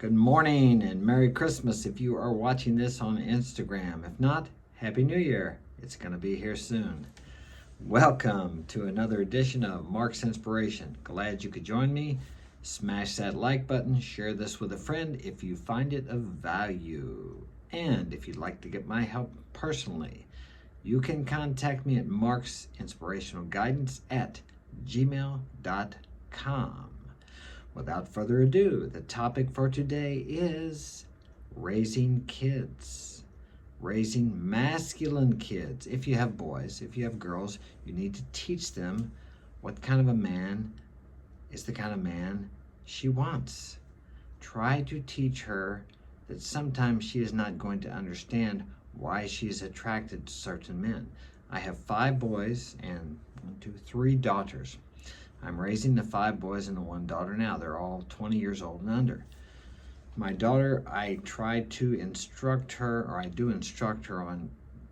Good morning and Merry Christmas if you are watching this on Instagram. If not, Happy New Year. It's going to be here soon. Welcome to another edition of Mark's Inspiration. Glad you could join me. Smash that like button, share this with a friend if you find it of value. And if you'd like to get my help personally, you can contact me at marksinspirationalguidance@gmail.com. Without further ado, the topic for today is raising kids, raising masculine kids. If you have boys, if you have girls, you need to teach them what kind of a man is the kind of man she wants. Try to teach her that sometimes she is not going to understand why she is attracted to certain men. I have 5 boys and 3 daughters. I'm raising the 5 boys and the 1 daughter now. They're all 20 years old and under. My daughter, I try to instruct her, or I do instruct her on,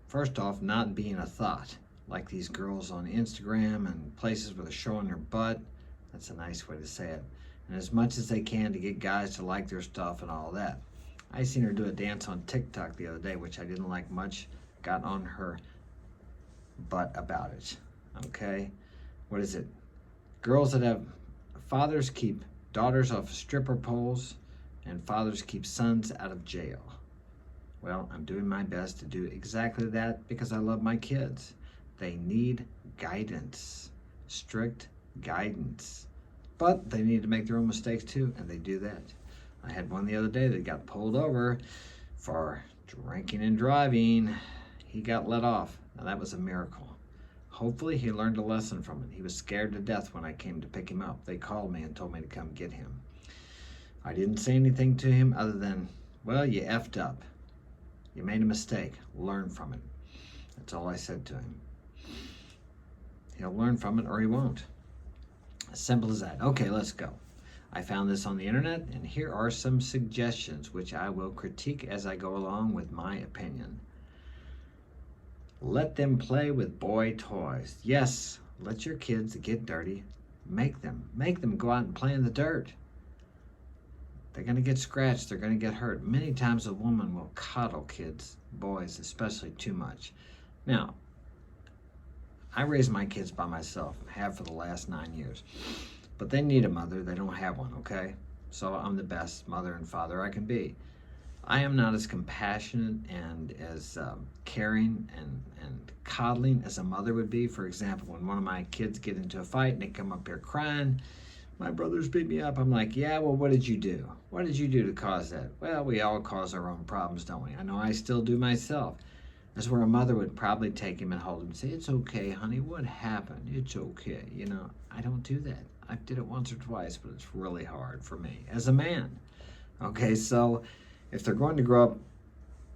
first off, not being a thought, like these girls on Instagram and places where they're showing their butt. That's a nice way to say it. And as much as they can to get guys to like their stuff and all that. I seen her do a dance on TikTok the other day, which I didn't like much. Got on her butt about it. Okay? What is it? Girls that have fathers keep daughters off stripper poles, and fathers keep sons out of jail. Well, I'm doing my best to do exactly that because I love my kids. They need guidance, strict guidance. But they need to make their own mistakes too, and they do that. I had one the other day that got pulled over for drinking and driving. He got let off. Now that was a miracle. Hopefully he learned a lesson from it. He was scared to death when I came to pick him up. They called me and told me to come get him. I didn't say anything to him other than, well, you effed up. You made a mistake. Learn from it. That's all I said to him. He'll learn from it or he won't. As simple as that. Okay, let's go. I found this on the internet, and here are some suggestions which I will critique as I go along with my opinion. Let them play with boy toys. Yes, let your kids get dirty. Make them go out and play in the dirt. They're going to get scratched. They're going to get hurt. Many times a woman will coddle kids, boys especially, too much. Now, I raised my kids by myself, have for the last 9 years. But they need a mother. They don't have one, okay? So I'm the best mother and father I can be. I am not as compassionate and as caring and coddling as a mother would be. For example, when one of my kids get into a fight and they come up here crying, my brothers beat me up. I'm like, yeah, well, what did you do? What did you do to cause that? Well, we all cause our own problems, don't we? I know I still do myself. That's where a mother would probably take him and hold him and say, it's okay, honey, what happened? It's okay. You know, I don't do that. I did it once or twice, but it's really hard for me as a man. Okay, so if they're going to grow up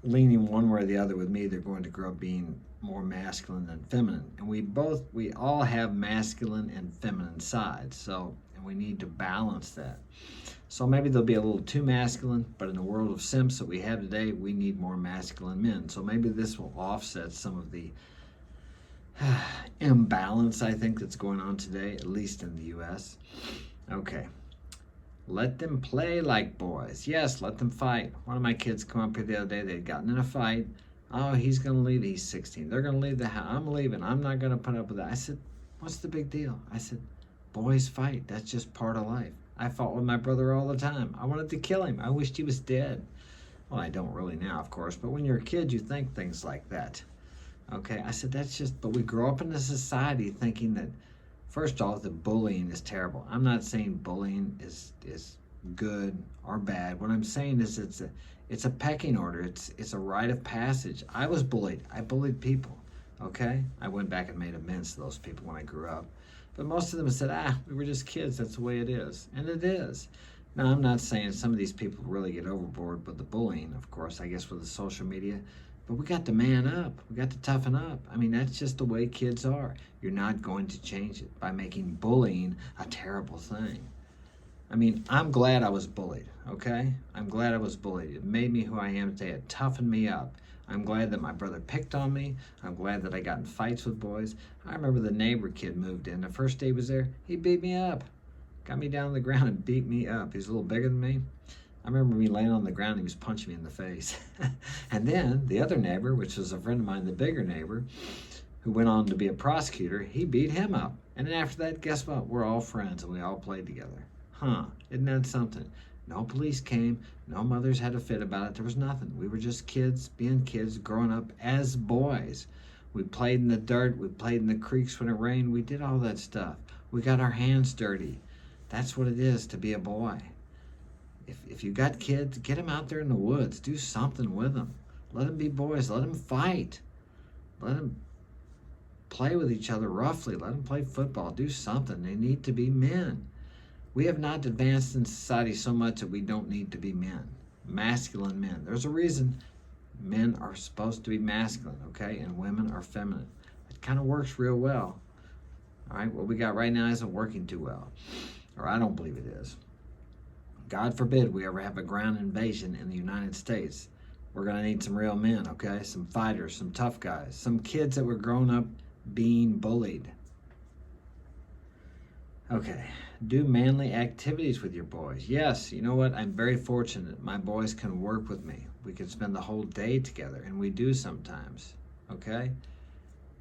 leaning one way or the other with me, they're going to grow up being more masculine than feminine. And we all have masculine and feminine sides. So, and we need to balance that. So maybe they'll be a little too masculine, but in the world of simps that we have today, we need more masculine men. So maybe this will offset some of the imbalance, I think, that's going on today, at least in the U.S. Okay. Let them play like boys. Yes, let them fight. One of my kids come up here the other day. They'd gotten in a fight. Oh, he's going to leave. He's 16. They're going to leave the house. I'm leaving. I'm not going to put up with that. I said, what's the big deal? I said, boys fight. That's just part of life. I fought with my brother all the time. I wanted to kill him. I wished he was dead. Well, I don't really now, of course. But when you're a kid, you think things like that. Okay, I said, that's just, but we grow up in a society thinking that, first off, that bullying is terrible. I'm not saying bullying is good or bad. What I'm saying is it's a pecking order. It's a rite of passage. I was bullied. I bullied people, okay? I went back and made amends to those people when I grew up. But most of them said, we were just kids. That's the way it is. And it is. Now, I'm not saying some of these people really get overboard with the bullying, of course, I guess with the social media. But we got to man up. We got to toughen up. I mean, that's just the way kids are. You're not going to change it by making bullying a terrible thing. I mean, I'm glad I was bullied, okay? I'm glad I was bullied. It made me who I am today. It toughened me up. I'm glad that my brother picked on me. I'm glad that I got in fights with boys. I remember the neighbor kid moved in. The first day he was there, he beat me up. Got me down on the ground and beat me up. He's a little bigger than me. I remember me laying on the ground, he was punching me in the face. And then the other neighbor, which was a friend of mine, the bigger neighbor, who went on to be a prosecutor, he beat him up. And then after that, guess what? We're all friends and we all played together. Huh, isn't that something? No police came, no mothers had a fit about it, there was nothing. We were just kids, being kids, growing up as boys. We played in the dirt, we played in the creeks when it rained, we did all that stuff. We got our hands dirty. That's what it is to be a boy. If you got kids, get them out there in the woods. Do something with them. Let them be boys. Let them fight. Let them play with each other roughly. Let them play football. Do something. They need to be men. We have not advanced in society so much that we don't need to be men. Masculine men. There's a reason men are supposed to be masculine, okay? And women are feminine. It kind of works real well. All right, what we got right now isn't working too well. Or I don't believe it is. God forbid we ever have a ground invasion in the United States. We're going to need some real men, okay? Some fighters, some tough guys, some kids that were grown up being bullied. Okay, do manly activities with your boys. Yes, you know what? I'm very fortunate. My boys can work with me. We can spend the whole day together, and we do sometimes, okay?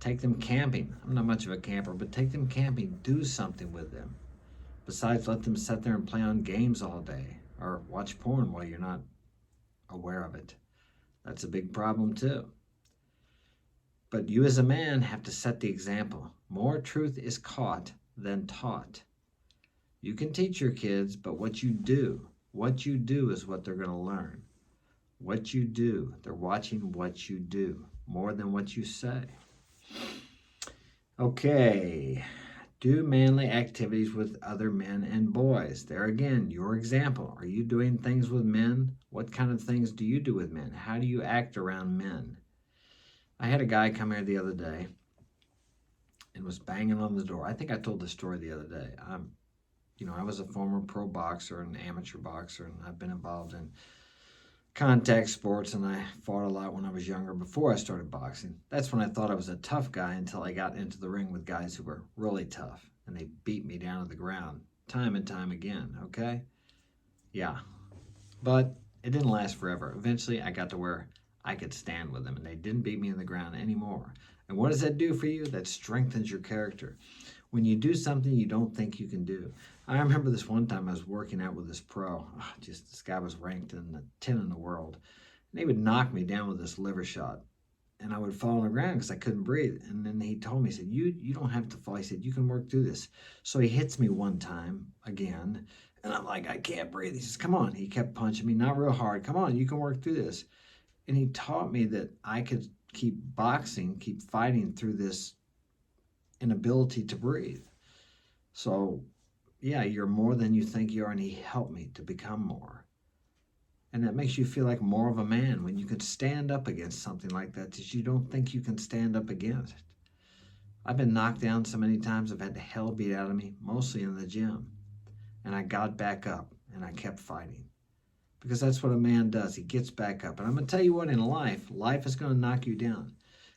Take them camping. I'm not much of a camper, but take them camping. Do something with them. Besides, let them sit there and play on games all day or watch porn while you're not aware of it. That's a big problem too. But you as a man have to set the example. More truth is caught than taught. You can teach your kids, but what you do is what they're going to learn. What you do, they're watching what you do more than what you say. Okay. Do manly activities with other men and boys. There again, your example. Are you doing things with men? What kind of things do you do with men? How do you act around men? I had a guy come here the other day and was banging on the door. I think I told the story the other day. I was a former pro boxer and amateur boxer, and I've been involved in contact sports, and I fought a lot when I was younger before I started boxing. That's when I thought I was a tough guy until I got into the ring with guys who were really tough, and they beat me down to the ground time and time again, okay? Yeah, but it didn't last forever. Eventually, I got to where I could stand with them, and they didn't beat me in the ground anymore. And what does that do for you? That strengthens your character. When you do something you don't think you can do. I remember this one time I was working out with this pro. This guy was ranked in the 10 in the world. And he would knock me down with this liver shot. And I would fall on the ground because I couldn't breathe. And then he told me, he said, you don't have to fall. He said, you can work through this. So he hits me one time again. And I'm like, I can't breathe. He says, come on. He kept punching me, not real hard. Come on, you can work through this. And he taught me that I could keep boxing, keep fighting through this inability to breathe. So, yeah, you're more than you think you are, and he helped me to become more. And that makes you feel like more of a man when you can stand up against something like that you don't think you can stand up against. I've been knocked down so many times, I've had the hell beat out of me, mostly in the gym. And I got back up, and I kept fighting. Because that's what a man does. He gets back up. And I'm going to tell you what, in life is going to knock you down.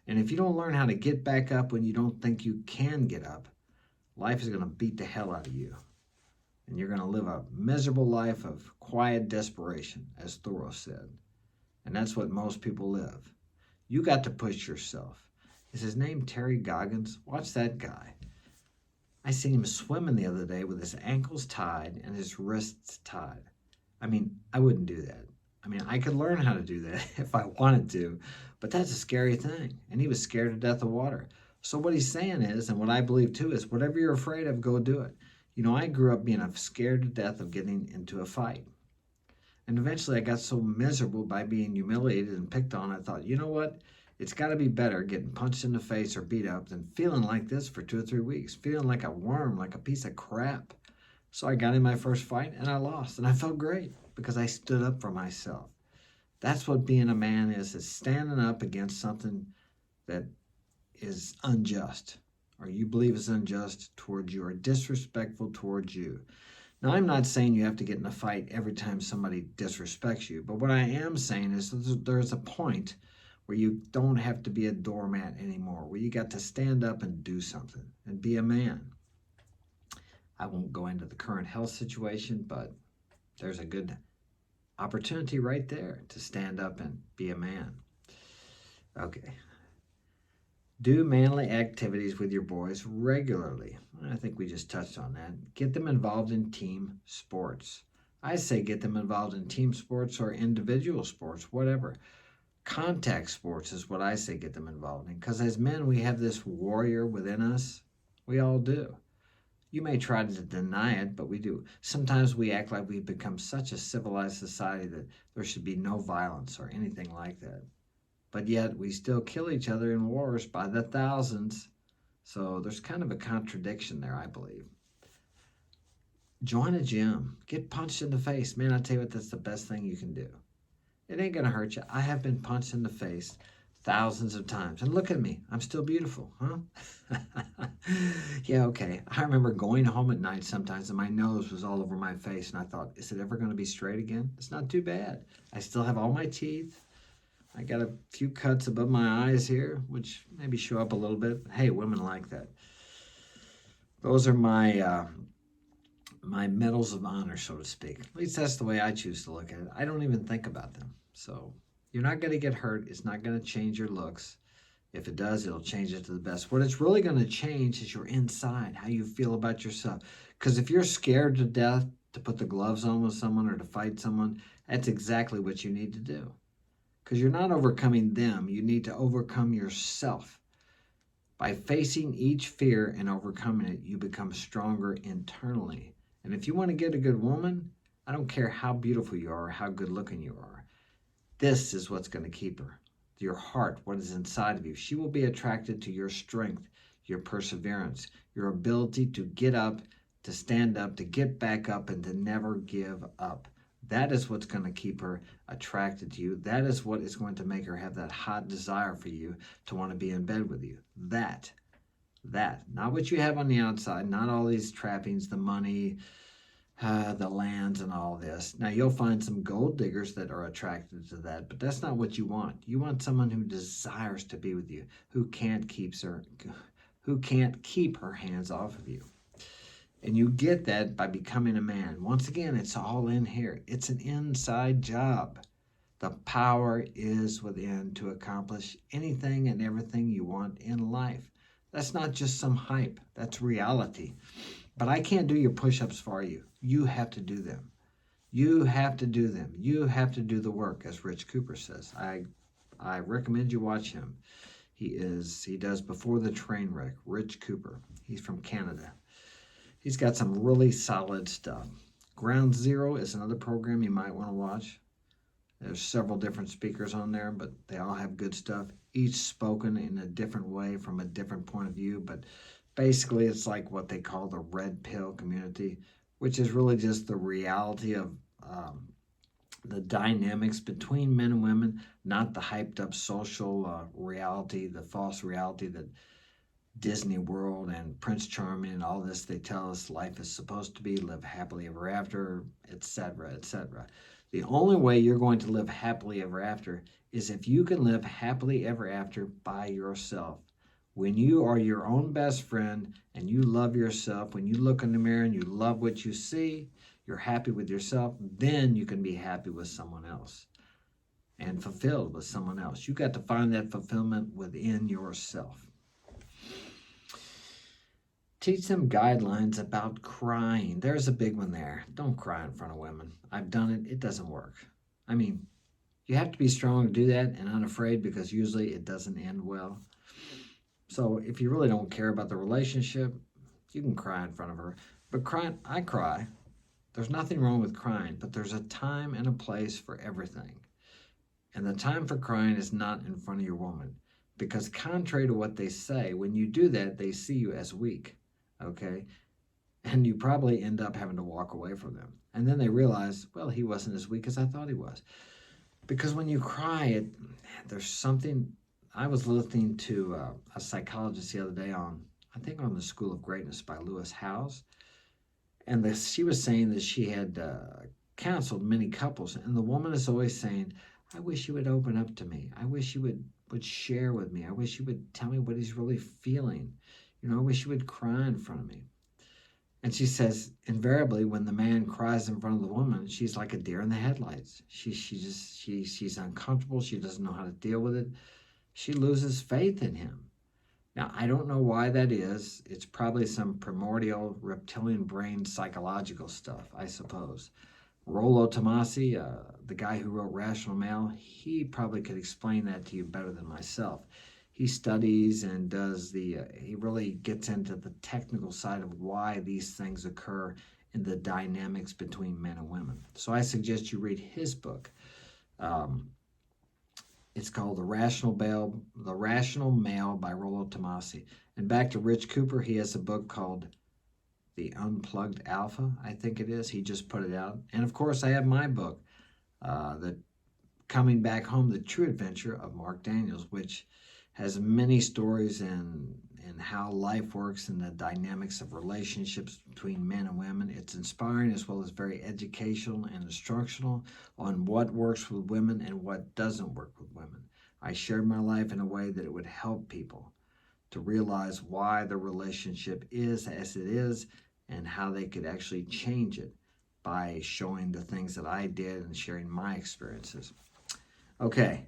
And if you don't learn how to get back up when you don't think you can get up, life is going to beat the hell out of you. And you're going to live a miserable life of quiet desperation, as Thoreau said. And that's what most people live. You got to push yourself. Is his name Terry Goggins? Watch that guy. I seen him swimming the other day with his ankles tied and his wrists tied. I mean, I wouldn't do that. I mean, I could learn how to do that if I wanted to, but that's a scary thing. And he was scared to death of water. So what he's saying is, and what I believe too, is whatever you're afraid of, go do it. I grew up being scared to death of getting into a fight. And eventually I got so miserable by being humiliated and picked on, I thought, you know what? It's got to be better getting punched in the face or beat up than feeling like this for 2 or 3 weeks, feeling like a worm, like a piece of crap. So I got in my first fight and I lost, and I felt great because I stood up for myself. That's what being a man is standing up against something that is unjust, or you believe is unjust towards you, or disrespectful towards you. Now, I'm not saying you have to get in a fight every time somebody disrespects you, but what I am saying is there's a point where you don't have to be a doormat anymore, where you got to stand up and do something and be a man. I won't go into the current health situation, but there's a good Opportunity right there to stand up and be a man. Okay. Do manly activities with your boys regularly. I think we just touched on that. Get them involved in team sports. I say get them involved in team sports or individual sports, whatever. Contact sports is what I say get them involved in. Because as men, we have this warrior within us. We all do. You may try to deny it, but we do. Sometimes we act like we've become such a civilized society that there should be no violence or anything like that. But yet we still kill each other in wars by the thousands. So there's kind of a contradiction there, I believe. Join a gym. Get punched in the face. Man, I tell you what, that's the best thing you can do. It ain't going to hurt you. I have been punched in the face thousands of times. And look at me. I'm still beautiful, huh? Yeah, okay. I remember going home at night sometimes and my nose was all over my face. And I thought, is it ever going to be straight again? It's not too bad. I still have all my teeth. I got a few cuts above my eyes here, which maybe show up a little bit. Hey, women like that. Those are my medals of honor, so to speak. At least that's the way I choose to look at it. I don't even think about them. So you're not going to get hurt. It's not going to change your looks. If it does, it'll change it to the best. What it's really going to change is your inside, how you feel about yourself. Because if you're scared to death to put the gloves on with someone or to fight someone, that's exactly what you need to do. Because you're not overcoming them. You need to overcome yourself. By facing each fear and overcoming it, you become stronger internally. And if you want to get a good woman, I don't care how beautiful you are or how good looking you are. This is what's going to keep her. Your heart, what is inside of you. She will be attracted to your strength, your perseverance, your ability to get up, to stand up, to get back up, and to never give up. That is what's going to keep her attracted to you. That is what is going to make her have that hot desire for you to want to be in bed with you. That, not what you have on the outside, not all these trappings, the money, the lands and all this. Now you'll find some gold diggers that are attracted to that, but that's not what you want. You want someone who desires to be with you, who can't keep her hands off of you. And you get that by becoming a man. Once again, it's all in here. It's an inside job. The power is within to accomplish anything and everything you want in life. That's not just some hype. That's reality. But I can't do your push-ups for you. You have to do them. You have to do them. You have to do the work, as Rich Cooper says. I recommend you watch him. He does Before the Train Wreck, Rich Cooper. He's from Canada. He's got some really solid stuff. Ground Zero is another program you might want to watch. There's several different speakers on there, but they all have good stuff. Each spoken in a different way from a different point of view, but basically it's like what they call the red pill community, which is really just the reality of the dynamics between men and women, not the hyped up social reality, the false reality that Disney World and Prince Charming and all this, they tell us life is supposed to be, live happily ever after, etc., etc. The only way you're going to live happily ever after is if you can live happily ever after by yourself. When you are your own best friend and you love yourself, when you look in the mirror and you love what you see, you're happy with yourself, then you can be happy with someone else and fulfilled with someone else. You got to find that fulfillment within yourself. Teach them guidelines about crying. There's a big one there. Don't cry in front of women. I've done it. It doesn't work. I mean, you have to be strong to do that and unafraid, because usually it doesn't end well. So if you really don't care about the relationship, you can cry in front of her. But crying, I cry. There's nothing wrong with crying, but there's a time and a place for everything. And the time for crying is not in front of your woman. Because contrary to what they say, when you do that, they see you as weak. Okay? And you probably end up having to walk away from them. And then they realize, well, he wasn't as weak as I thought he was. Because when you cry, there's something. I was listening to a psychologist the other day on The School of Greatness by Lewis Howes. And she was saying that she had counseled many couples. And the woman is always saying, I wish you would open up to me. I wish you would share with me. I wish you would tell me what he's really feeling. I wish you would cry in front of me. And she says, invariably, when the man cries in front of the woman, she's like a deer in the headlights. She's uncomfortable. She doesn't know how to deal with it. She loses faith in him. Now, I don't know why that is. It's probably some primordial reptilian brain psychological stuff, I suppose. Rollo Tomasi, the guy who wrote Rational Male, he probably could explain that to you better than myself. He studies and he really gets into the technical side of why these things occur in the dynamics between men and women. So I suggest you read his book. Um, it's called The Rational Male by Rollo Tomasi. And back to Rich Cooper, he has a book called The Unplugged Alpha, I think it is. He just put it out. And of course, I have my book, The Coming Back Home, The True Adventure of Mark Daniels, which has many stories and how life works and the dynamics of relationships between men and women. It's inspiring as well as very educational and instructional on what works with women and what doesn't work with women. I shared my life in a way that it would help people to realize why the relationship is as it is and how they could actually change it by showing the things that I did and sharing my experiences. Okay.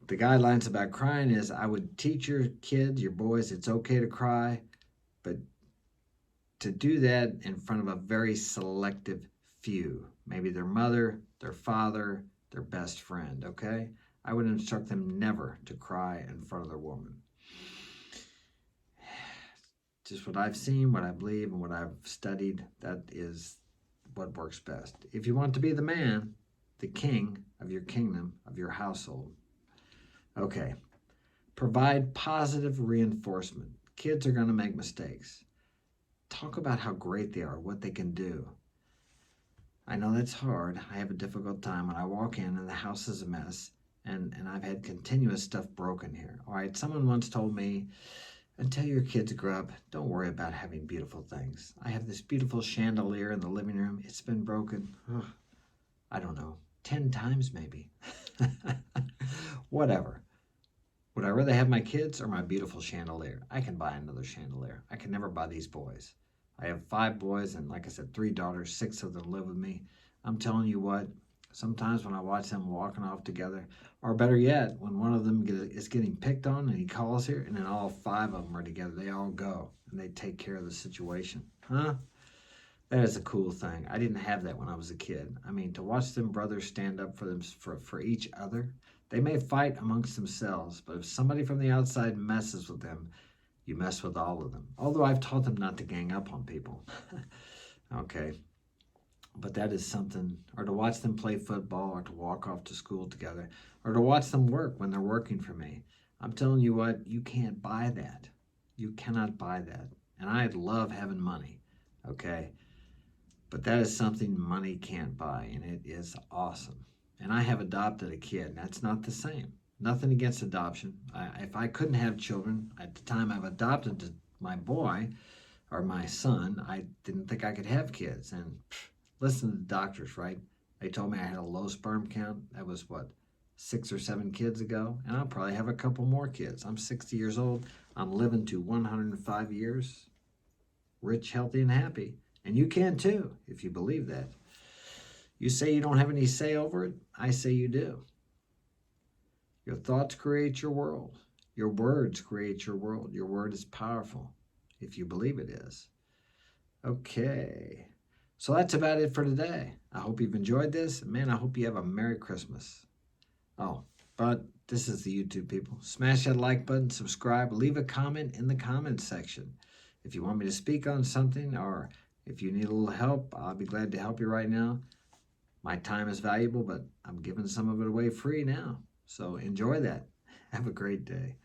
The guidelines about crying is I would teach your kids, your boys, it's okay to cry, but to do that in front of a very selective few. Maybe their mother, their father, their best friend, okay? I would instruct them never to cry in front of their woman. Just what I've seen, what I believe, and what I've studied, that is what works best. If you want to be the man, the king of your kingdom, of your household, okay, provide positive reinforcement. Kids are going to make mistakes. Talk about how great they are, what they can do. I know that's hard. I have a difficult time when I walk in and the house is a mess, and I've had continuous stuff broken here. All right, someone once told me, until your kids grow up, don't worry about having beautiful things. I have this beautiful chandelier in the living room. It's been broken, I don't know, 10 times maybe. Whatever. Would I rather have my kids or my beautiful chandelier? I can buy another chandelier. I can never buy these boys. I have 5 boys and, like I said, 3 daughters. 6 of them live with me. I'm telling you what, sometimes when I watch them walking off together, or better yet, when one of them is getting picked on and he calls here, and then all 5 of them are together, they all go and they take care of the situation. Huh? That is a cool thing. I didn't have that when I was a kid. I mean, to watch them brothers stand up for each other. They may fight amongst themselves, but if somebody from the outside messes with them, you mess with all of them. Although I've taught them not to gang up on people. Okay. But that is something, or to watch them play football, or to walk off to school together, or to watch them work when they're working for me. I'm telling you what, you can't buy that. You cannot buy that. And I love having money. Okay. But that is something money can't buy, and it is awesome. And I have adopted a kid, and that's not the same. Nothing against adoption. If I couldn't have children at the time I've adopted my boy or my son, I didn't think I could have kids. And listen to the doctors, right? They told me I had a low sperm count. That was what, 6 or 7 kids ago? And I'll probably have a couple more kids. I'm 60 years old. I'm living to 105 years, rich, healthy, and happy. And you can too, if you believe that. You say you don't have any say over it. I say you do. Your thoughts create your world. Your words create your world. Your word is powerful, if you believe it is. Okay. So that's about it for today. I hope you've enjoyed this. Man, I hope you have a Merry Christmas. Oh, but this is the YouTube people. Smash that like button, subscribe, leave a comment in the comments section. If you want me to speak on something or if you need a little help, I'll be glad to help you right now. My time is valuable, but I'm giving some of it away free now. So enjoy that. Have a great day.